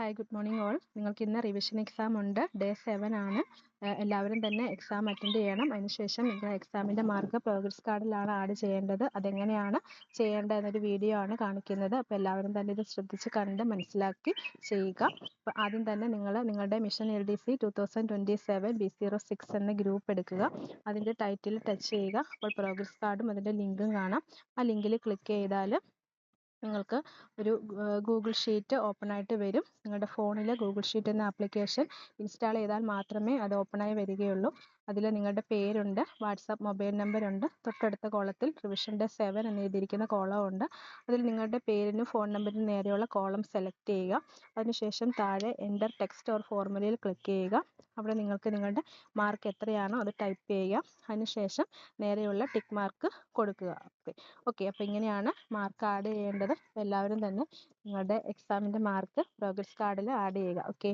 Hi, good morning all. നിങ്ങൾക്ക് ഇന്ന് revision exam ഉണ്ട്. ഡേ 7 ആണ്. എല്ലാവരും തന്നെ എക്സാം അറ്റൻഡ് ചെയ്യണം. അതിനുശേഷം നിങ്ങൾ എക്സാമിൻ്റെ മാർക്ക് പ്രോഗ്രസ് കാർഡിലാണ് ആഡ് ചെയ്യേണ്ടത്. അതെങ്ങനെയാണ് ചെയ്യേണ്ടത് എന്നൊരു വീഡിയോ ആണ് കാണിക്കുന്നത്. അപ്പോൾ എല്ലാവരും തന്നെ ഇത് ശ്രദ്ധിച്ച് കണ്ട് മനസ്സിലാക്കി ചെയ്യുക. അപ്പോൾ ആദ്യം തന്നെ നിങ്ങളുടെ മിഷൻ LDC 2027 B06 എന്ന ഗ്രൂപ്പ് എടുക്കുക. അതിൻ്റെ ടൈറ്റിൽ ടച്ച് ചെയ്യുക. അപ്പോൾ പ്രോഗ്രസ് കാർഡും അതിൻ്റെ ലിങ്കും കാണാം. ആ ലിങ്കിൽ ക്ലിക്ക് ചെയ്താൽ നിങ്ങൾക്ക് ഒരു ഗൂഗിൾ ഷീറ്റ് ഓപ്പൺ ആയിട്ട് വരും. നിങ്ങളുടെ ഫോണിൽ ഗൂഗിൾ ഷീറ്റ് എന്ന ആപ്ലിക്കേഷൻ ഇൻസ്റ്റാൾ ചെയ്താൽ മാത്രമേ അത് ഓപ്പണായി വരികയുള്ളൂ. അതിൽ നിങ്ങളുടെ പേരുണ്ട്, വാട്സാപ്പ് മൊബൈൽ നമ്പർ ഉണ്ട്. തൊട്ടടുത്ത കോളത്തിൽ റിവിഷൻ ഡേ 7 എന്ന് എഴുതിയിരിക്കുന്ന കോളം ഉണ്ട്. അതിൽ നിങ്ങളുടെ പേരിനും ഫോൺ നമ്പറിനും നേരെയുള്ള കോളം സെലക്ട് ചെയ്യുക. അതിനുശേഷം താഴെ എൻ്റർ ടെക്സ്റ്റ് ഓർ ഫോർമുലയിൽ ക്ലിക്ക് ചെയ്യുക. അവിടെ നിങ്ങൾക്ക് നിങ്ങളുടെ മാർക്ക് എത്രയാണോ അത് ടൈപ്പ് ചെയ്യുക. അതിനുശേഷം നേരെയുള്ള ടിക്ക് മാർക്ക് കൊടുക്കുക. ഓക്കെ, അപ്പോൾ ഇങ്ങനെയാണ് മാർക്ക് ആഡ് ചെയ്യേണ്ടത്. എല്ലാവരും തന്നെ നിങ്ങളുടെ എക്സാമിൻ്റെ മാർക്ക് പ്രോഗ്രസ് കാർഡിൽ ആഡ് ചെയ്യുക. ഓക്കെ.